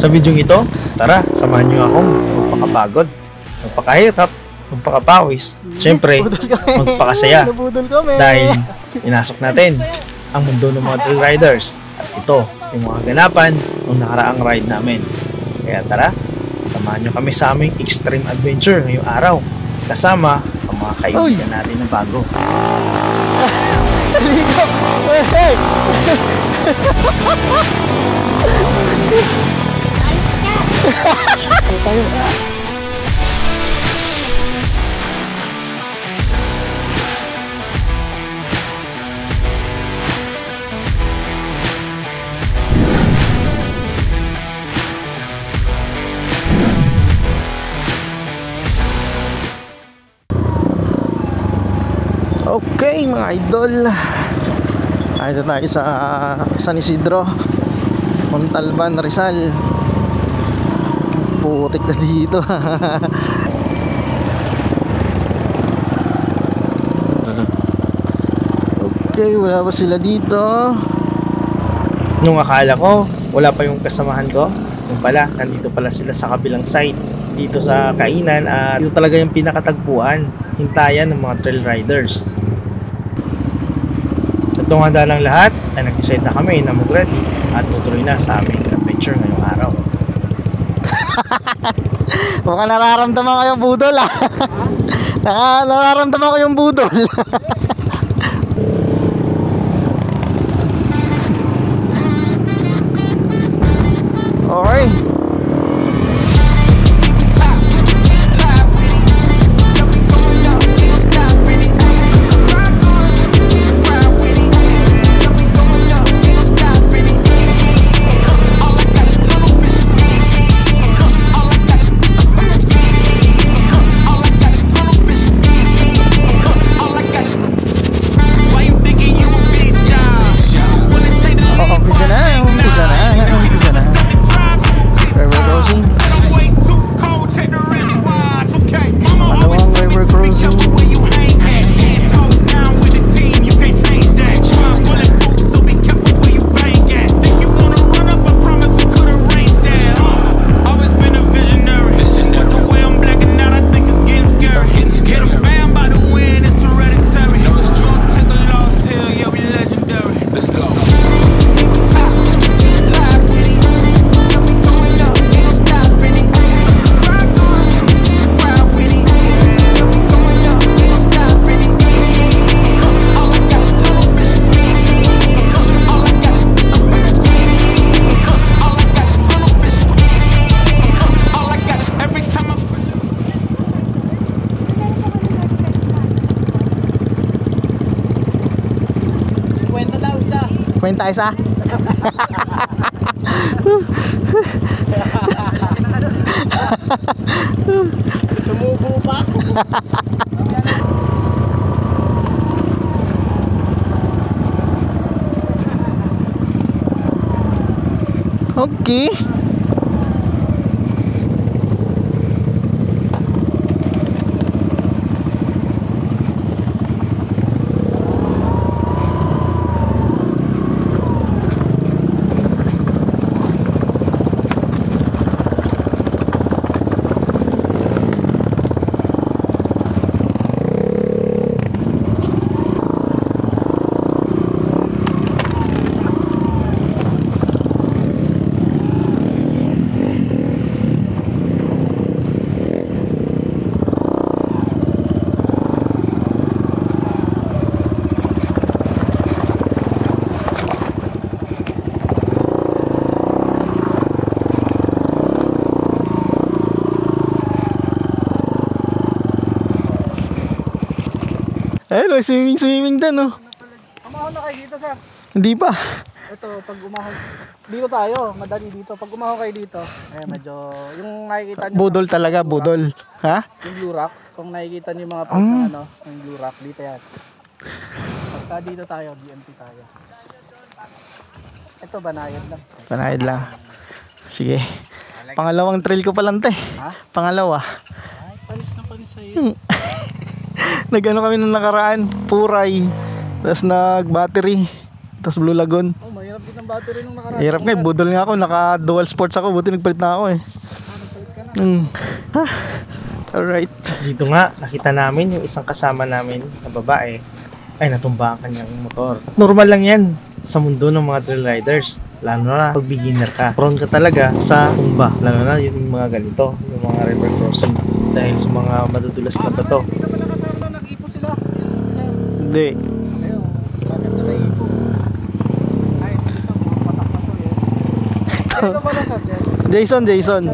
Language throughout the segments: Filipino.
Sa video ito, tara, samahan nyo akong magpakapagod, magpakahirap, magpakapawis, syempre, magpakasaya. Dahil inasok natin ang mundo ng mga trail riders. At ito, yung mga ganapan ng nakaraang ride namin. Kaya tara, samahan nyo kami sa aming extreme adventure ngayong araw. Kasama ang mga kaibigan natin na bago. Okay mga idol, ito tayo sa San Isidro, Montalban, Rizal. Putik na dito. Okay, wala pa sila dito. Nung akala ko wala pa yung kasamahan ko, yung pala, nandito pala sila sa kabilang side, dito sa kainan. At dito talaga yung pinakatagpuan, hintayan ng mga trail riders. Sa tunganda ng lahat ay nag-decide na kami na mag-ready at tutuloy na sa aming adventure ngayong araw. Mukhang nararamdaman ko yung budol ah. Nararamdaman ko yung budol. Okay. Kwenta isa. Tumubo pa. Okay. Ayun, swimming din, oh. Umahon na kayo dito, sir. Hindi pa. Ito, pag umahon, dito tayo, madali dito. Pag umahon kayo dito, medyo, yung nakikita nyo. Budol talaga, budol. Ha? Yung blue rock, kung nakikita nyo yung mga post ng ano, yung blue rock, dito yan. Pagka dito tayo, BMT tayo. Ito, banayad lang. Banayad lang. Sige. Pangalawang trail ko pa lang, te. Ha? Pangalawa. Ay, panis na panis sa'yo. Nag-ano kami nung nakaraan, Puray, tapos nag-battery, tapos Blue Lagoon. Oh, mahirap hirap din ng battery nung nakaraan. Hirap nga, budol nga ako. Naka dual sports ako. Buti nagpalit na ako eh. Alright. Dito nga, nakita namin yung isang kasama namin na babae ay natumba ang kanyang motor. Normal lang yan sa mundo ng mga trail riders. Lalo na pag beginner ka. Prone ka talaga sa tumba. Lalo na yung mga ganito, yung mga river crossing. Dahil sa mga madudulas na bato. Dito pala ka Carlo, nag-ipo sila. Hindi. Ayun, bakit na sa ipo? Ay, isang mga patak na to eh. Dito pala sir, Jason.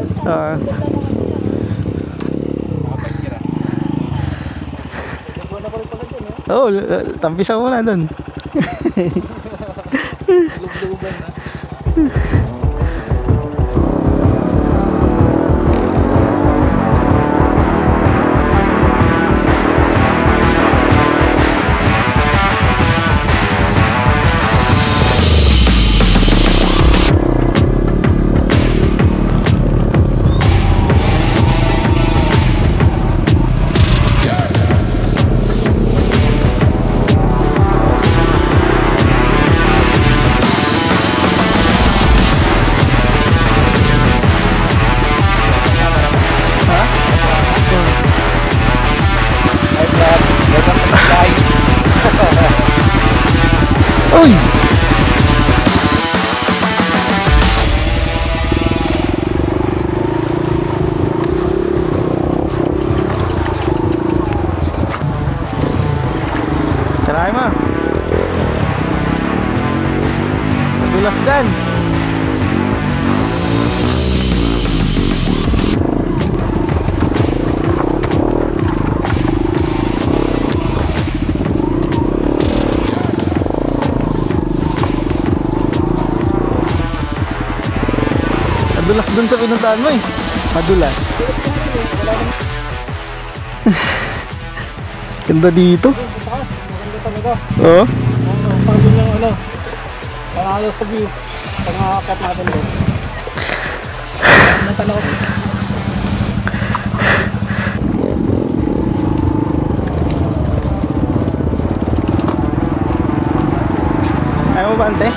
Oh, tampisa mo na doon. lug-lugan na. Uy! Try mo. Madulas dyan. Madulas dun sa pinuntahan mo eh. Madulas. Ganda dito. Maganda talaga. Oo. Sabi niyang ano, panalo sa view. Pang-aakit natin doon. Natalaw. Ayaw mo ba, ante?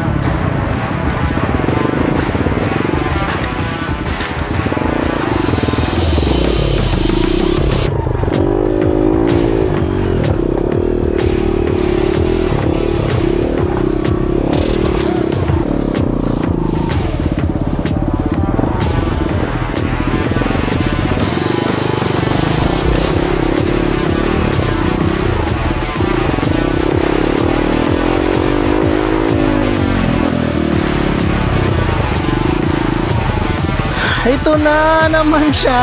Ito na naman siya.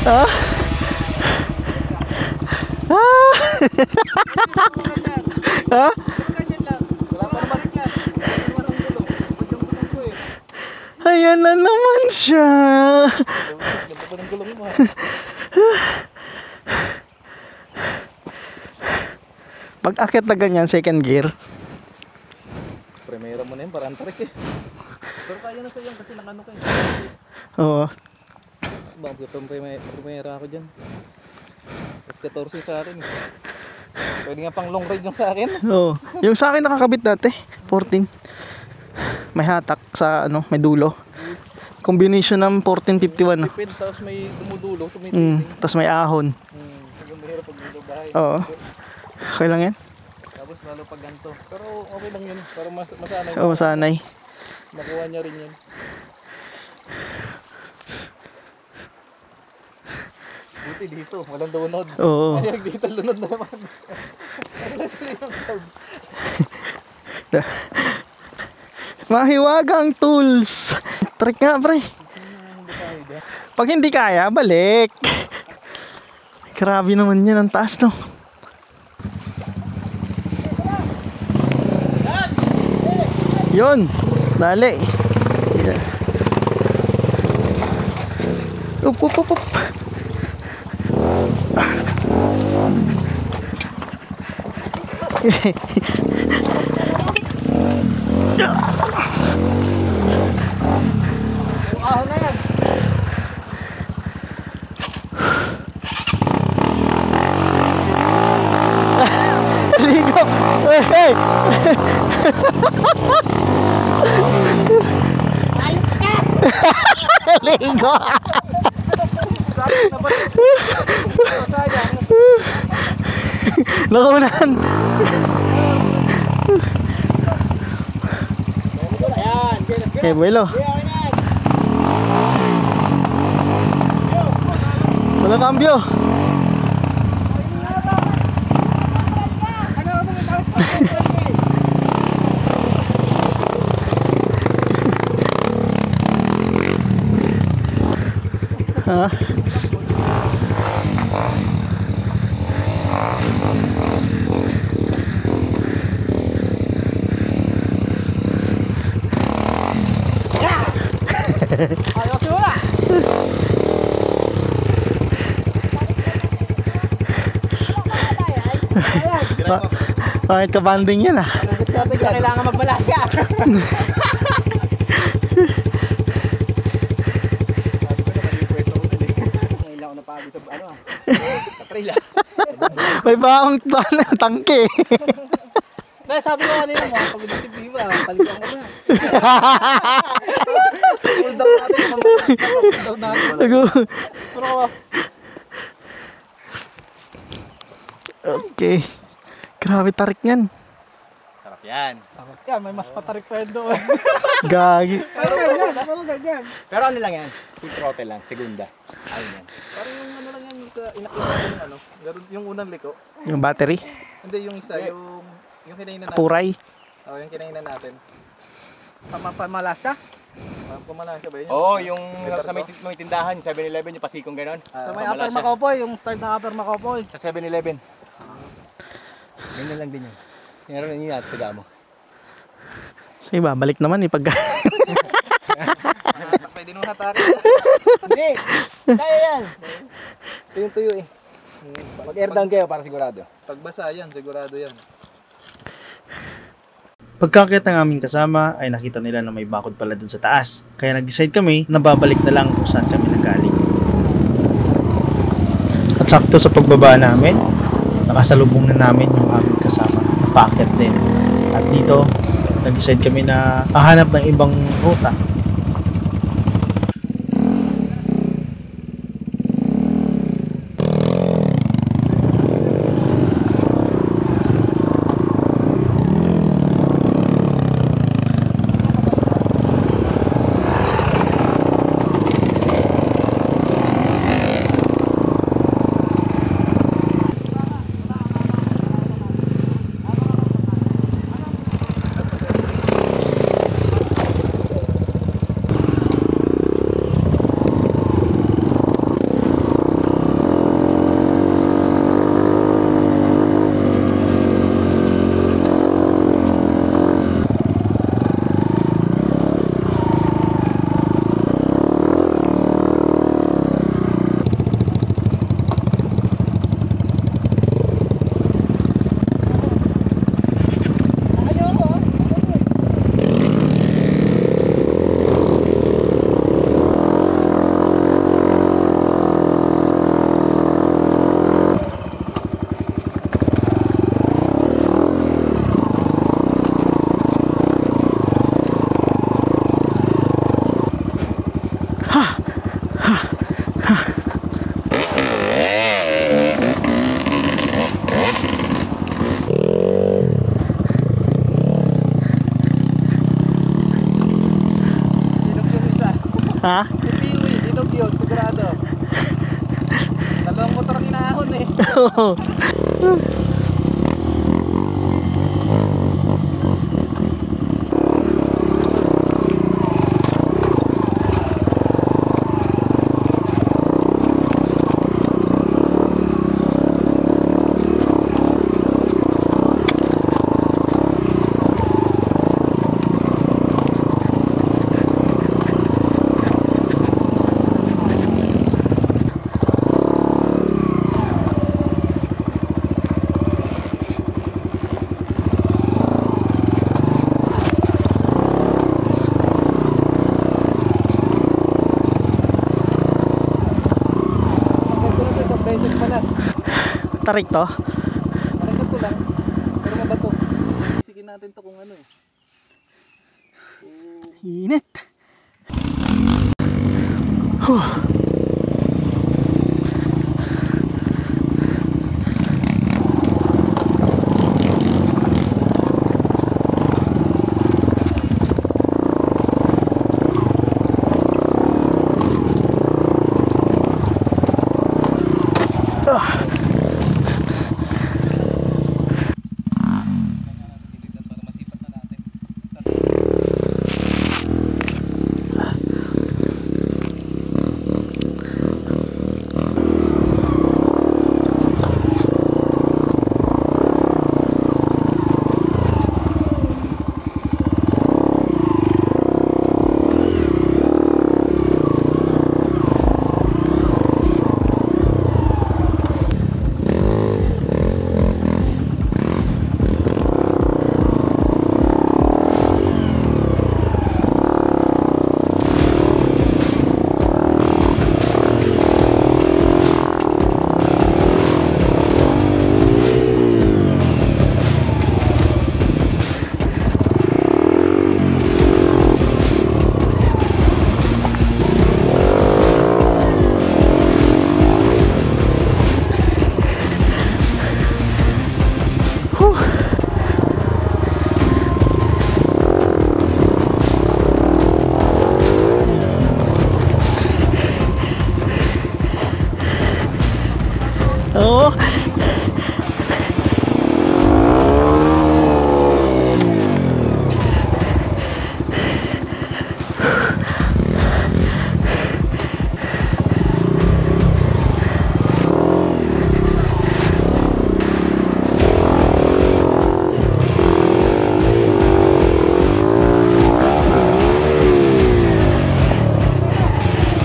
Ah? Ah? Ha? Ayan na naman siya. Pag akit na ganyan, second gear. Primera mo na yun, parang tarik eh. Pero kaya na sa'yo kasi nakano ka eh. Oo. Bakit itong primera ako dyan. Tapos 14 sa akin eh. Pwede nga pang long ride yung sa akin. Oo. Yung sa akin nakakabit dati, 14. May hatak sa ano, may dulo. Combination ng 1451. No? Tipid, tapos may dumudulo, tumitigil. Tapos may ahon. Sabi mo hirap pag dito bahay. Oo. Okay lang yan? Tapos lalo pag ganito. Pero okay lang yun. Para masanay. Oo, sanay. Nakuha niya rin yan. Buti dito, walang lunod. Oo. Ay, dito lunod na naman. Mahiwagang tools. Trick nga, pre. Pag hindi kaya, balik. Grabe naman yan, ang taas, no? Yun, dali. Up, up, up, up. Ahon na yan. Ligo. Hey, hey. Nakaunahan. Okay, buelo. Wala cambio. Ha? Ayaw siya. Bakit ka banding yan ah? Kailangan magbala siya. May baong tangke. Dahil sabi ko kanina mo, pag disipin mo, palitan ko na. Hold up natin. Hold up natin. Okay. Grabe tarik niyan. Sarap yan. Sarap yan, may mas patarik pa yun doon. Gagi. Pero ganyan. Pero ano lang yan? Full throttle lang. Segunda. Ayun yan. Parang yung ano lang yan, inakita ko yung ano. Yung unang liko. Yung battery. Hindi, yung isa, yung kinainan natin. Puray. Oo, yung kinainan natin. Pamalasya? Pamalasya ba yun? Oo, yung sa may tindahan, 7-Eleven, yung pasikong gano'n. Sa may Upper Macopoy, yung start ng Upper Macopoy. Sa 7-Eleven. Ganyan lang din yun. Meron yun natin, taga mo. Sa iba, balik naman eh pag... Pwede nung hatakin. Hindi! Kaya yan! Tuyong-tuyo eh. Mag-air down kayo para sigurado. Pagbasa yan, sigurado yan. Pagkakit ng aming kasama ay nakita nila na may bakod pala dun sa taas. Kaya nag-decide kami na babalik na lang kung saan kami nanggaling. At sakto sa pagbaba namin, nakasalubong na namin yung aming kasama. Napaakyat din. At dito, nag-decide kami na hahanap ng ibang ruta. Ha? Piwi, inog yun, sigurado. Dalawang motor ang inaahon eh. Oo. Tarik to. Narinig ko lang. Pero mabato. Sige natin to kung ano eh. Init. Oo.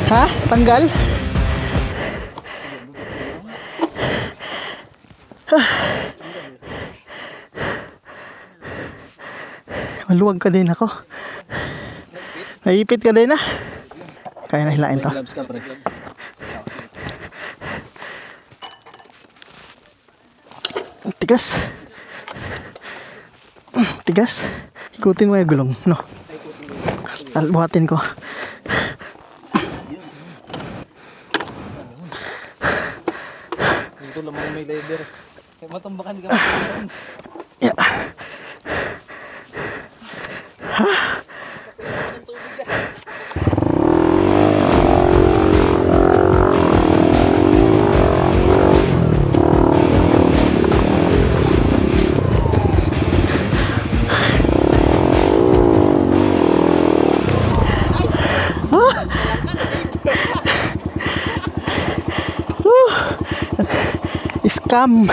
Ha? Tanggal? Maluwag ka din ako. Naipit ka din ah. Kaya na hilain to. Gloves ka, pre. Tigas. Tigas. Ikutin mo yung gulong, no? Buhatin ko. Dito lang may leather. Matambakan ka. Yeah. Scam.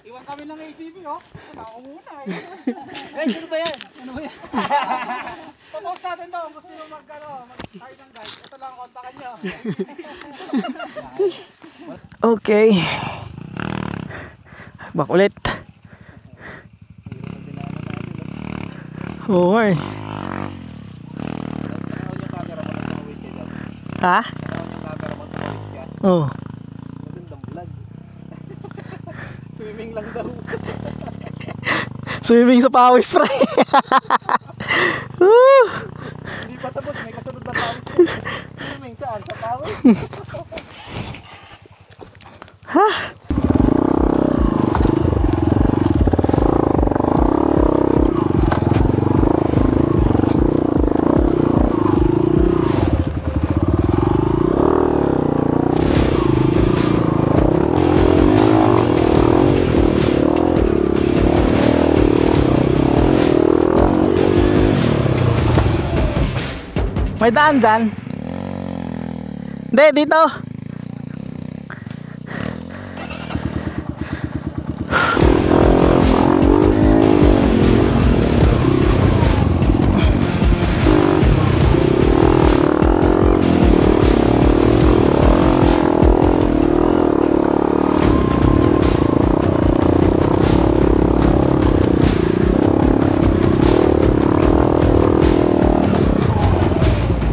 Iwan kami ng ATV, oh. Ako muna. Guys, ano ba yan? Ano ba yan? Papost natin to. Gusto nyo mag-tayo ng guys. Ito lang, kontakan nyo. Okay. Back ulit. Oo eh. Ha? Oo. Swimming lang daw. Swimming sa pawis, pre. Hindi pa tapos, may kasunod na pawis. Swimming saan? Sa pawis? Ha? May daan dyan. Hindi, dito.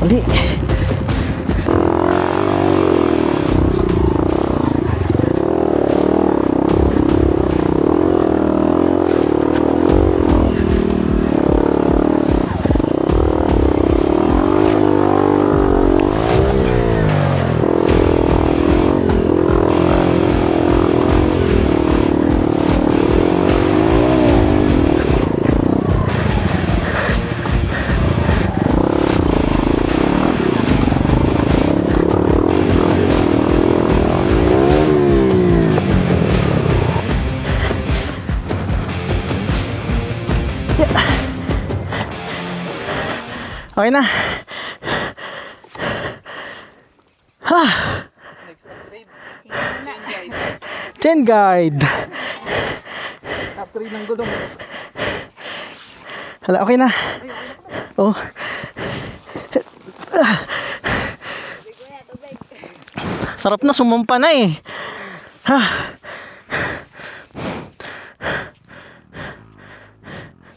Mali. Okay na. Ha. Next upgrade. Chain guide. Upgrade ng gulong. Hala, okay na. Oh. Sarap na, sumumpa na eh. Ha.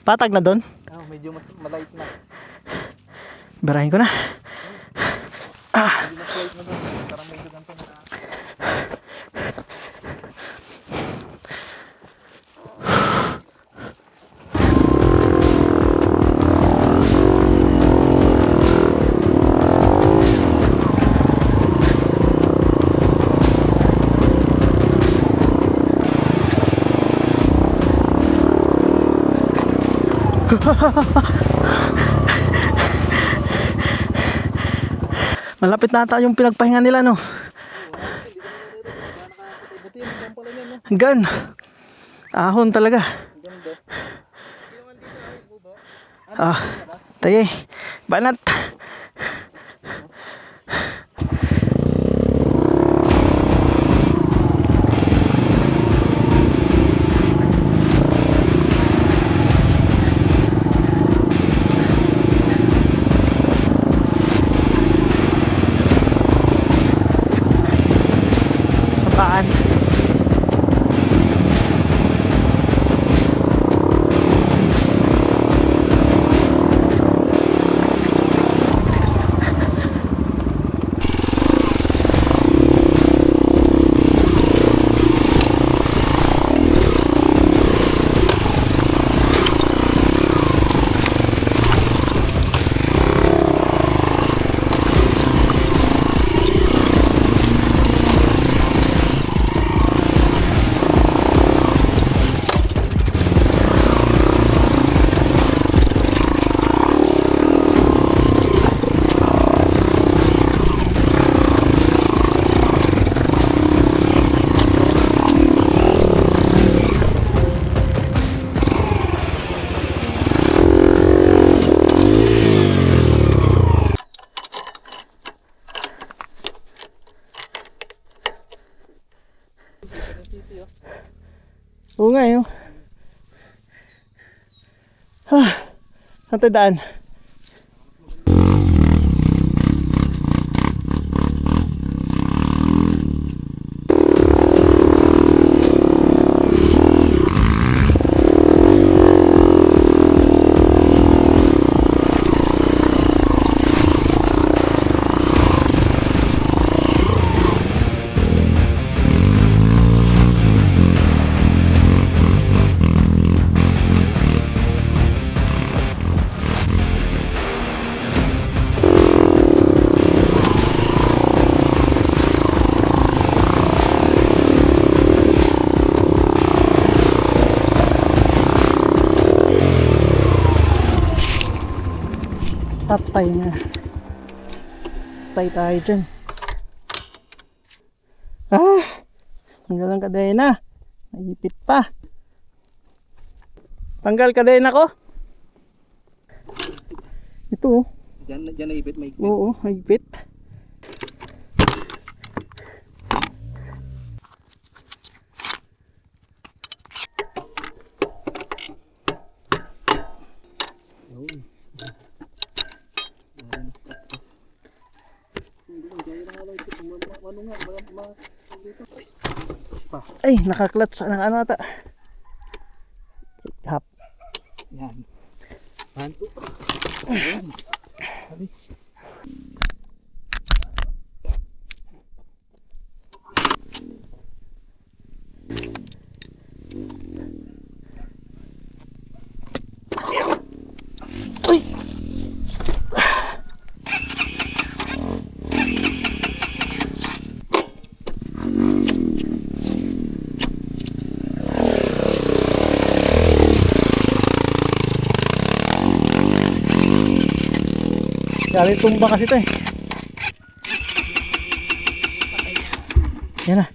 Patag na doon. Oh, medyo mas malight na. Barahin ko na. Medyo mas light na doon. Parang medyo ganito na. Malapit na ata yung pinagpahinga nila, no? Buti yung hanggang pala niyan, no? Hanggan. Ahon talaga. Ganda. Ah, tayo. Banat. Sapaan. Oo nga yun. Saan tayo daan? Tatay na. Tatay tayo dyan. Tanggal ang kadena. Naipit pa. Tanggal kadena ko. Ito oh. Diyan na ibit, may ibit. Oo, naipit. Ay, nakaklats ng ano ata. Hap. Yan. Hanto. Galing tumba kasi ito eh. Yan na.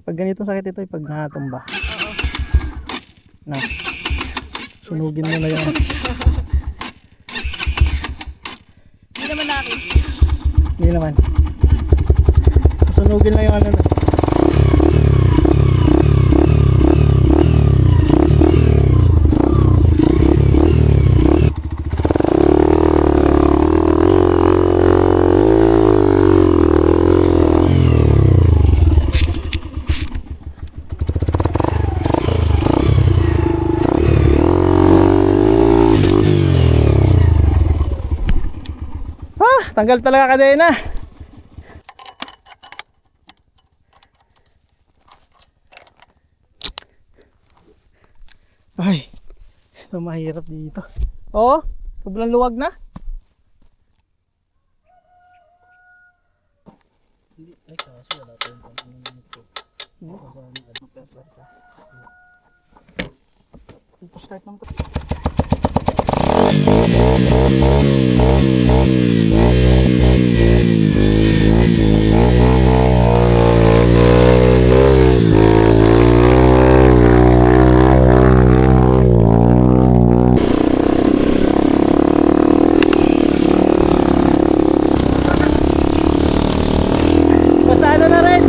Pag ganito sakit ito pag natumba. Na. Sunugin mo na yan. Hindi naman akin. Hindi naman. Sunugin lang yung ano na. Tanggal talaga kadena. Ay, ito mahirap dito. Oh, sobrang luwag na. Ito start ng Pasado na rin.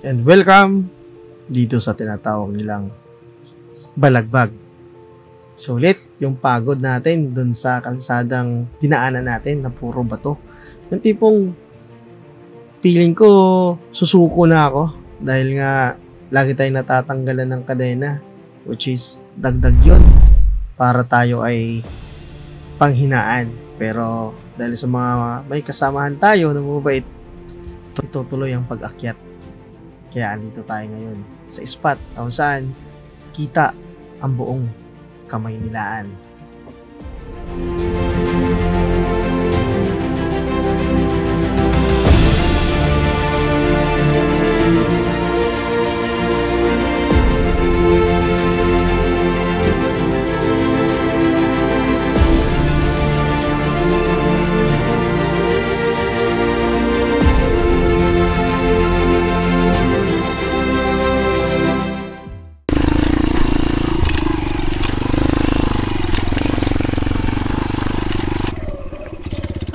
And welcome dito sa tinatawag nilang Balagbag. Sulit yung pagod natin dun sa kalsadang dinaanan natin na puro bato. Yung tipong feeling ko susuko na ako dahil nga lagi tayong natatanggalan ng kadena, which is dagdag yun para tayo ay panghinaan. Pero dahil sa mga may kasamahan tayo na mabait, itutuloy ang pag-akyat. Kaya andito tayo ngayon sa spot kung saan kita ang buong Kamaynilaan.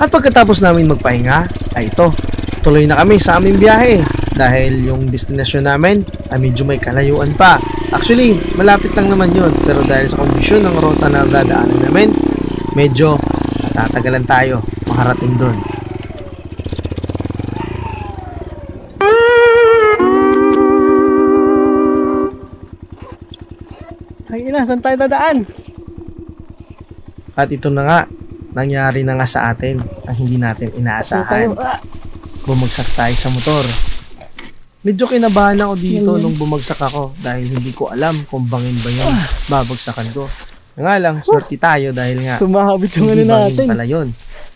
At pagkatapos namin magpahinga, ay ito, tuloy na kami sa aming biyahe dahil yung destinasyon namin ay medyo may kalayuan pa. Actually, malapit lang naman yun, pero dahil sa kondisyon ng rota na dadaanan namin, medyo natatagalan tayo makarating doon. Ay ina, saan tayo dadaan? At ito na nga, nangyari na nga sa atin ang hindi natin inaasahan. Bumagsak tayo sa motor. Medyo kinabahan ako dito nung bumagsak ako dahil hindi ko alam kung bangin ba yung babagsakan ko. Nga lang, swerte tayo dahil nga Sumahabit yung ano hindi bangin natin. pala yun.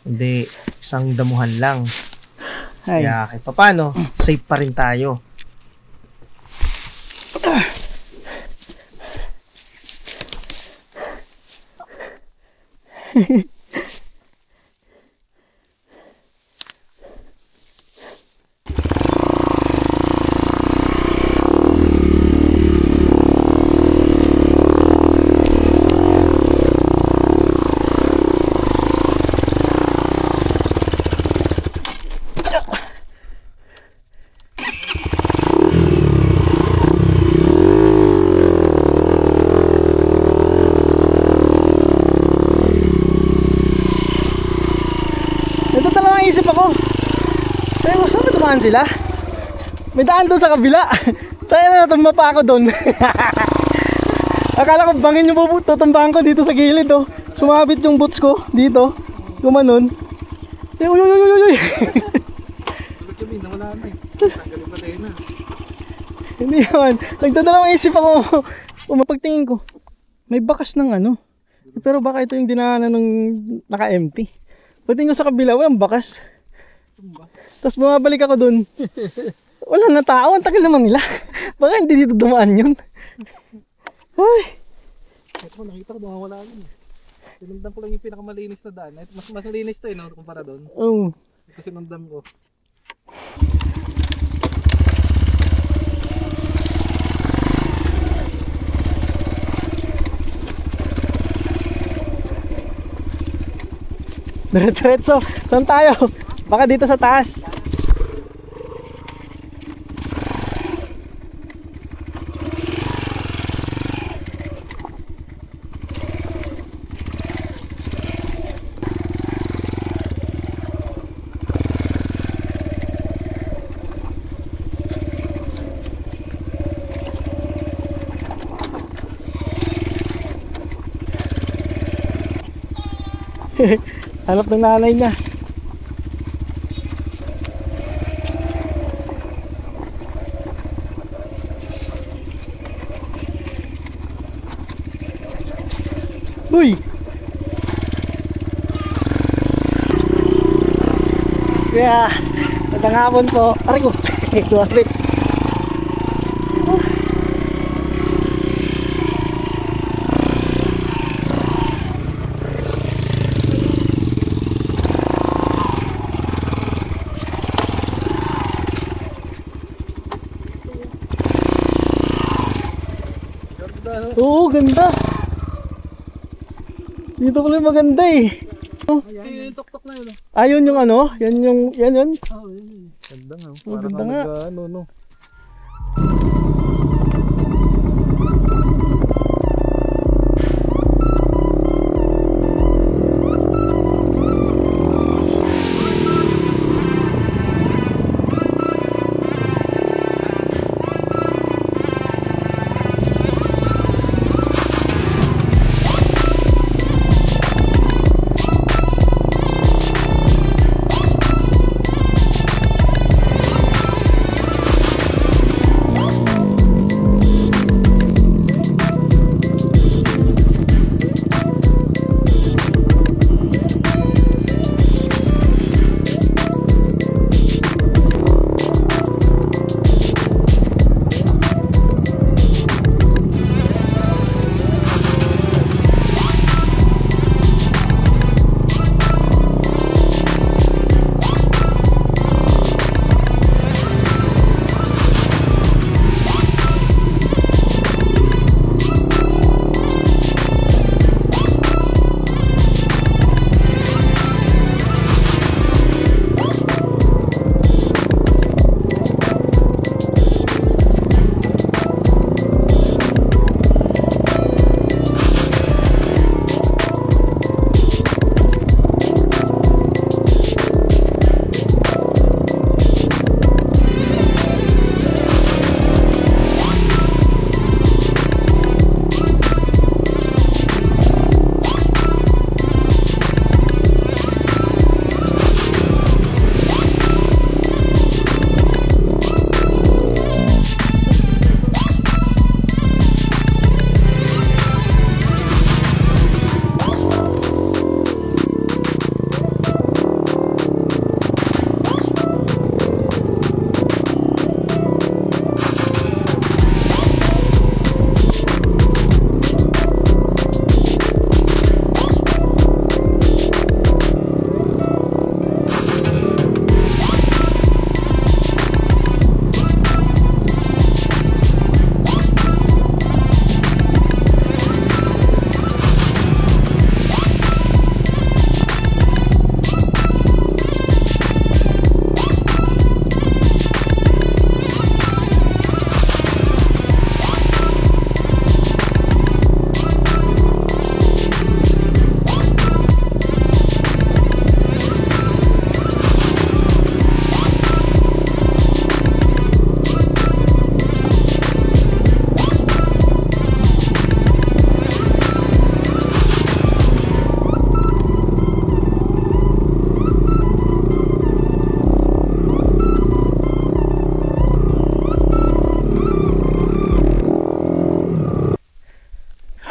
Hindi, isang damuhan lang. Ay. Kaya kahit papano, safe pa rin tayo. dumaan sila. May daan doon sa kabila. Tayo na tumapa ako doon. Akala ko bangin yung tutumbahan ko dito sa gilid oh. Sumabit yung boots ko dito. Gumanon. Uy, uy, uy, uy, uy. Sabi kami, nawala na eh. Tanggalin pa tayo na. Hindi naman. Nagdadalawang isip ako. Pagtingin ko, may bakas ng ano. Pero baka ito yung dinaanan ng naka-empty. Pagtingin ko sa kabila, walang bakas. Tapos bumabalik ako dun. Wala na tao. Ang tagal naman nila. Baka hindi dito dumaan yun. Ay. Kasi ko nakita ko, wala yun. Sinundan ko lang yung pinakamalinis na daan. Mas malinis to eh, no? Kumpara doon. Oo. Ito sinundan ko. Diretso. Saan tayo? Baka dito sa taas. Hanap ng nanay niya. Uy! Kaya, magandang hapon po. Aray ko, sumabit. Oo, ganda. Dito ko lang maganda eh. Oh. Yung tok-tok na yun. Ayun yung ano, yan yun. Ganda nga. Oh, ganda nga. Ano, no?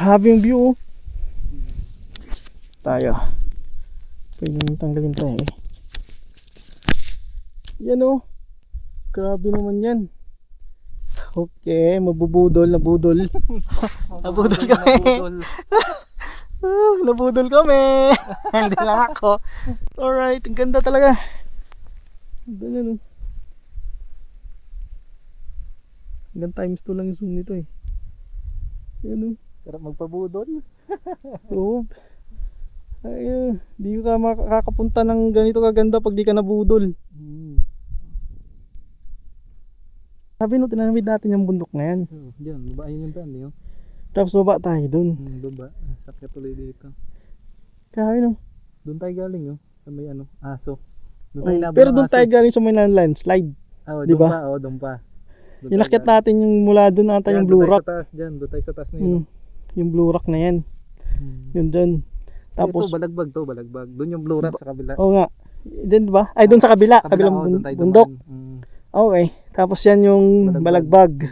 Grabe yung view, oh. Tayo. Pwede nang tanggalin tayo eh. Yan, oh. Grabe naman yan. Okay, mabubudol, nabudol. Nabudol kami. Nabudol kami. Hindi lang ako. Alright, ang ganda talaga. Ganyan, oh. Hanggang times 2 lang yung zoom nito eh. Yan, oh. Sarap magpabudol. Oo. Ay, di ka makakapunta ng ganito kaganda pag di ka nabudol. Sabi no, tinanamid natin yung bundok na yan. Diyan, baba yun yung daan, yun. Tapos baba tayo dun. Baba, sakya tuloy dito. Kaya no. Doon tayo galing, sa may aso. Doon Oh, tayo nabang pero doon aso. tayo galing sa may landslide. Oh, di doon ba? pa, doon pa. Doon Inakyat tayo natin yung mula doon ata galing. yung Blue Rock. Doon tayo sa taas na yun. Yung Blue Rock na yan. Yun dyan. Tapos, Tapos, balagbag. Doon yung Blue Rock sa kabila. oo nga. Doon ba? Ay, doon sa kabila. Kabilang doon tayo bundok. dumaan. Okay. Tapos yan yung balagbag.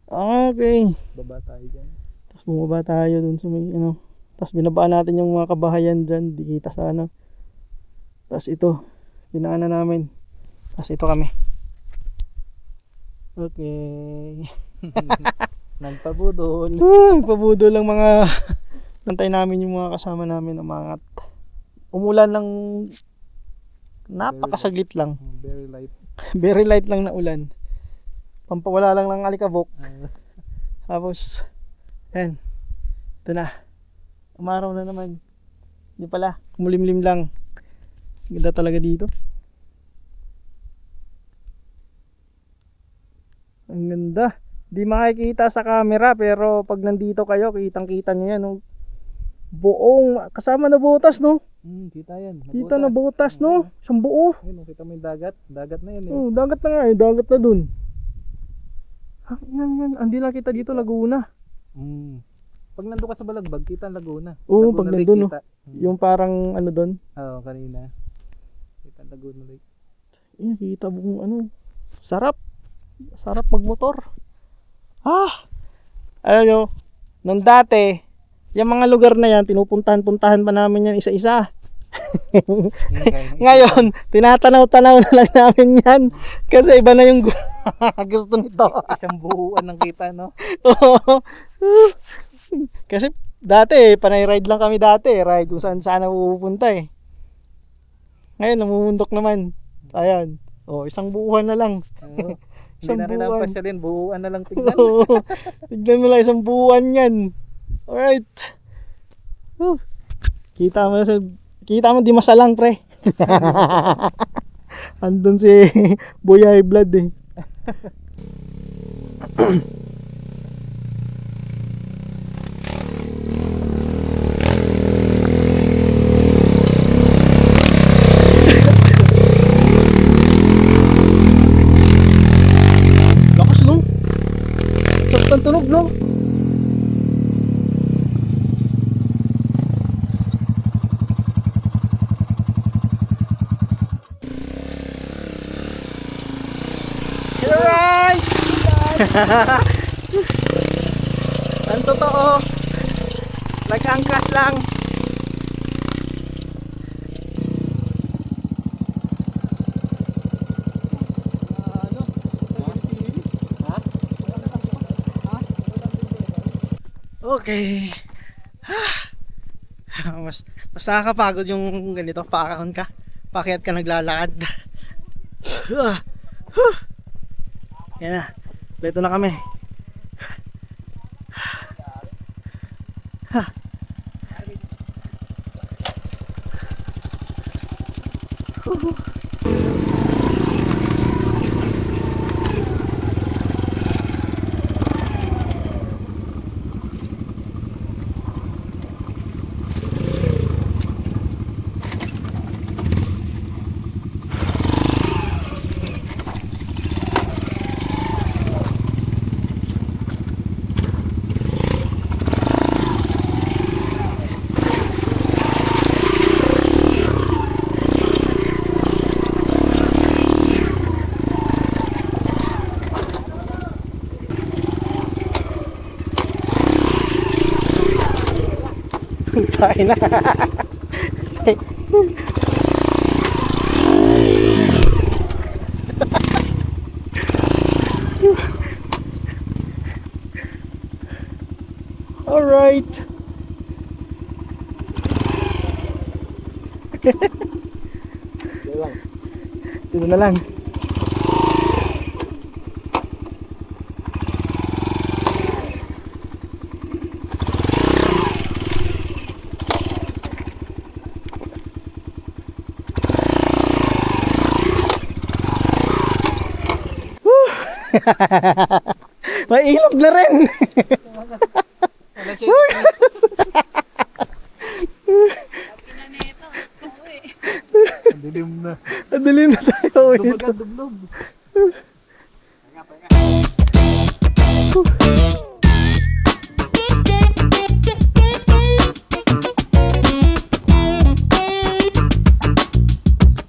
Okay. Baba tayo dyan. Tapos bumaba tayo dun sa may Tapos binabaan natin yung mga kabahayan dyan. Di kita sa Tapos ito. Dinaanan namin. Tapos ito kami. Okay. Nagpabudol. Pabudol lang mga nantay namin yung mga kasama namin umangat. Umulan lang napakasaglit lang. Very light. Very light lang na ulan. Pampawala lang ng alikabok. Tapos yan. Ito na. Umaraw na naman. Hindi pala. Kumulimlim lang. Ganda talaga dito. Ang ganda. Di makikita sa camera pero pag nandito kayo kitang kita nyo yan. No? Buong kasama na butas no. Kita yan. Kita na butas no. Isang buo. Ayun, kita mo yung dagat. Dagat na yan. Oh, dagat na nga eh. Dagat na dun. Yan. Hindi lang kita dito Laguna. Pag nandun ka sa Balagbag, kita ang Laguna. Oo, Laguna pag Lake nandun, kita. Yung parang dun. Oo, kanina. Kita ang Laguna Lake. Kita buong sarap. Sarap magmotor. Alam nyo, nung dati, yung mga lugar na yan, pinupuntahan-puntahan pa namin yan isa-isa. Ngayon, tinatanaw-tanaw na lang namin yan. Kasi iba na yung gusto nito. Isang buuan ng kita, no? Oo. Kasi dati, panay ride lang kami dati. Ride kung saan sana pupunta eh. Ngayon, namumundok naman. Ayan. Isang buuhan na lang. Hindi na rin ang pasyalin, buuan na lang tignan. Tignan mo lang, isang buuan yan. Alright. Kita mo di masalang pre. Andun si Boy High Blood eh. Lakas no? Saktan tunog no? Alright! Ang totoo, nag-angkas lang. Okay. mas nakakapagod yung ganito, pakakon ka, pakyat ka naglalakad. Yan na, dito na kami. Tayo na. Alright. Dito na lang. May ilog na rin. Wala siya. Dilim na. Dilim na tayo. Dublog.